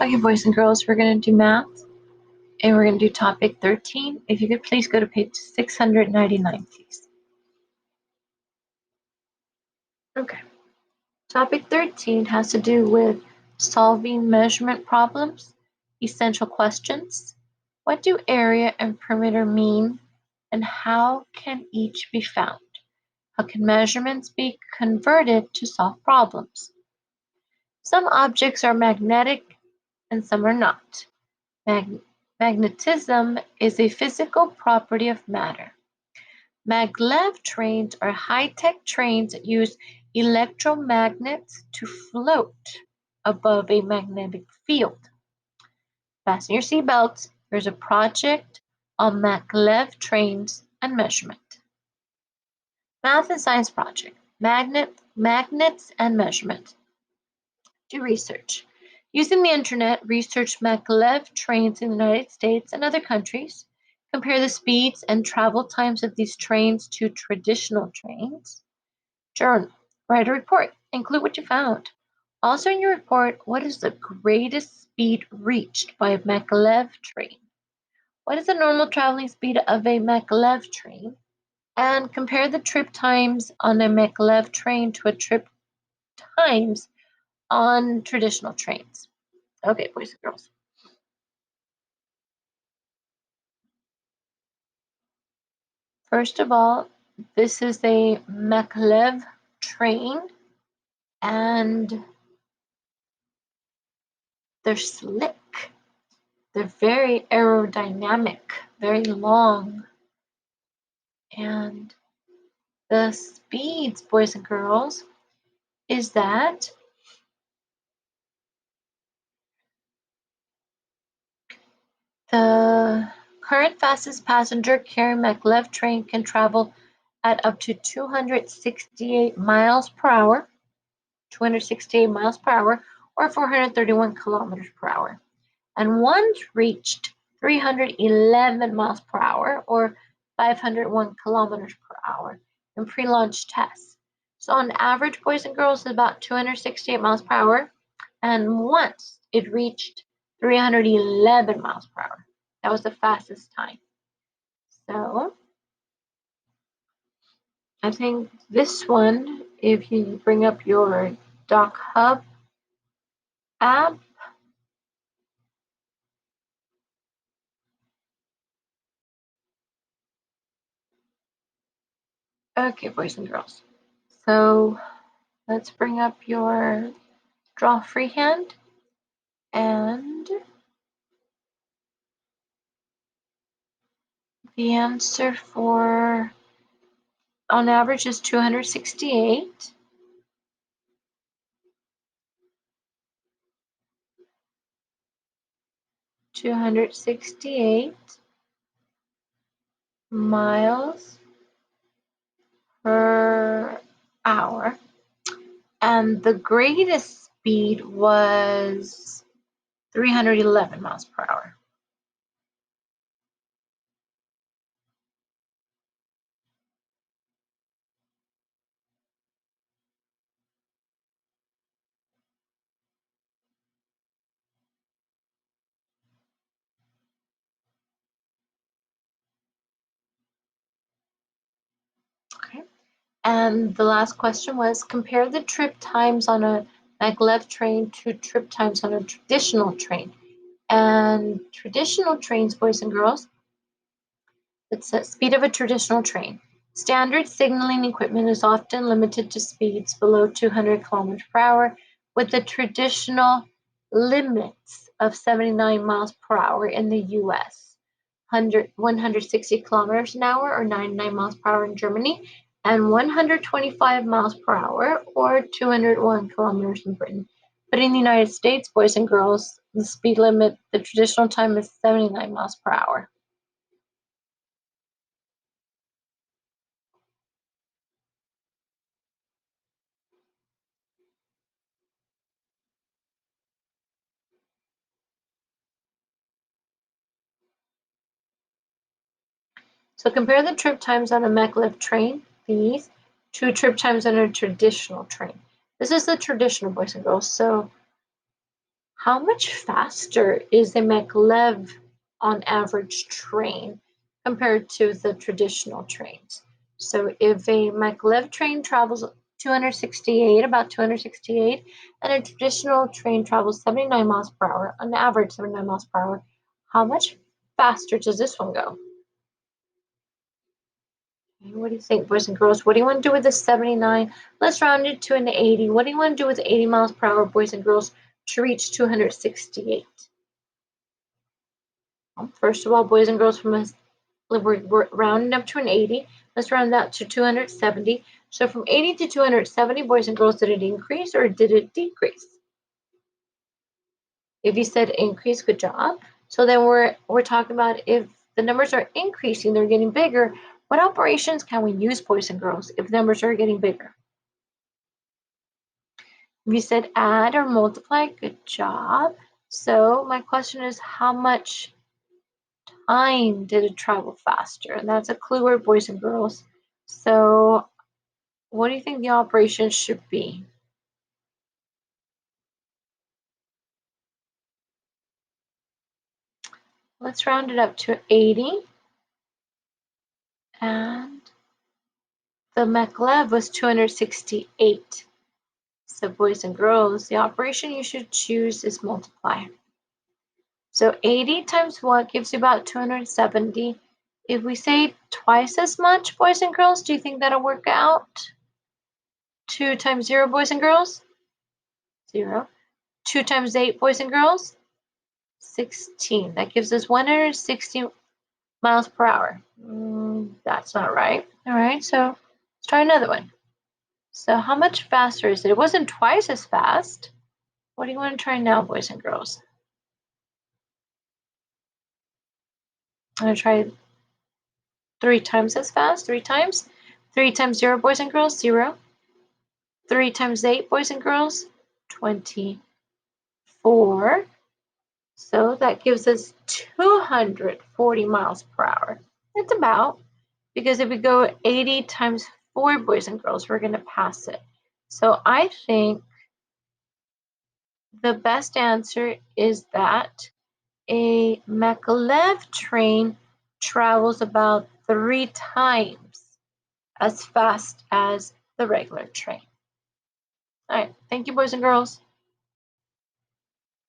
Okay, boys and girls, we're going to do math, and we're going to do topic 13. If you could please go to page 699, please. Okay. Topic 13 has to do with solving measurement problems, essential questions. What do area and perimeter mean, and how can each be found? How can measurements be converted to solve problems? Some objects are magnetic and some are not. Magnetism is a physical property of matter. Maglev trains are high-tech trains that use electromagnets to float above a magnetic field. Fasten your seatbelts. There's a project on maglev trains and measurement. Math and science project. Magnets and measurement. Do research. Using the internet, research maglev trains in the United States and other countries. Compare the speeds and travel times of these trains to traditional trains. Journal. Write a report. Include what you found. Also in your report, what is the greatest speed reached by a maglev train? What is the normal traveling speed of a maglev train? And compare the trip times on a maglev train to a trip times on traditional trains. Okay, boys and girls. First of all, this is a maglev train, and they're slick. They're very aerodynamic, very long. And the speeds, boys and girls, is that the current fastest passenger carrying maglev train can travel at up to 268 miles per hour, 268 miles per hour, or 431 kilometers per hour. And once reached 311 miles per hour, or 501 kilometers per hour in pre-launch tests. So on average, boys and girls, is about 268 miles per hour. And once it reached 311 miles per hour, that was the fastest time. So I think this one, if you bring up your Doc Hub app, okay, boys and girls. So let's bring up your draw freehand, and the answer for on average is 268. Miles per hour. And the greatest speed was 311 miles per hour. Okay. And the last question was compare the trip times on a maglev train to trip times on a traditional train. And traditional trains, boys and girls, it's the speed of a traditional train. Standard signaling equipment is often limited to speeds below 200 kilometers per hour, with the traditional limits of 79 miles per hour in the US, 160 kilometers an hour or 99 miles per hour in Germany, and 125 miles per hour or 201 kilometers in Britain. But in the United States, boys and girls, the speed limit, the traditional time is 79 miles per hour. So compare the trip times on a maglev train, these, to trip times on a traditional train. This is the traditional, boys and girls. So How much faster is a maglev on average train compared to the traditional trains? So if a maglev train travels about 268, and a traditional train travels 79 miles per hour, on average 79 miles per hour, how much faster does this one go? What do you think, boys and girls? What do you want to do with the 79? Let's round it to an 80. What do you want to do with 80 miles per hour, boys and girls, to reach 268? First of all, boys and girls, we're rounding up to an 80. Let's round that to 270. So from 80 to 270, boys and girls, did it increase or did it decrease? If you said increase, good job. So then we're talking about if the numbers are increasing, they're getting bigger. What operations can we use, boys and girls, if numbers are getting bigger? If you said add or multiply, good job. So my question is, how much time did it travel faster? And that's a clue word, boys and girls. So what do you think the operation should be? Let's round it up to 80. And the maglev was 268. So boys and girls, the operation you should choose is multiply. So 80 times what gives you about 270. If we say twice as much, boys and girls, do you think that'll work out? 2 times 0, boys and girls? 0. 2 times 8, boys and girls? 16. That gives us 160 miles per hour. That's not right. All right, so let's try another one. So how much faster is it? It wasn't twice as fast. What do you want to try now, boys and girls? I'm going to try 3 times as fast. 3 times. 3 times 0, boys and girls? 0. 3 times 8, boys and girls? 24. So that gives us 240 miles per hour. It's about, because if we go 80 times 4, boys and girls, we're going to pass it. So I think the best answer is that a maglev train travels about 3 times as fast as the regular train. All right, thank you, boys and girls.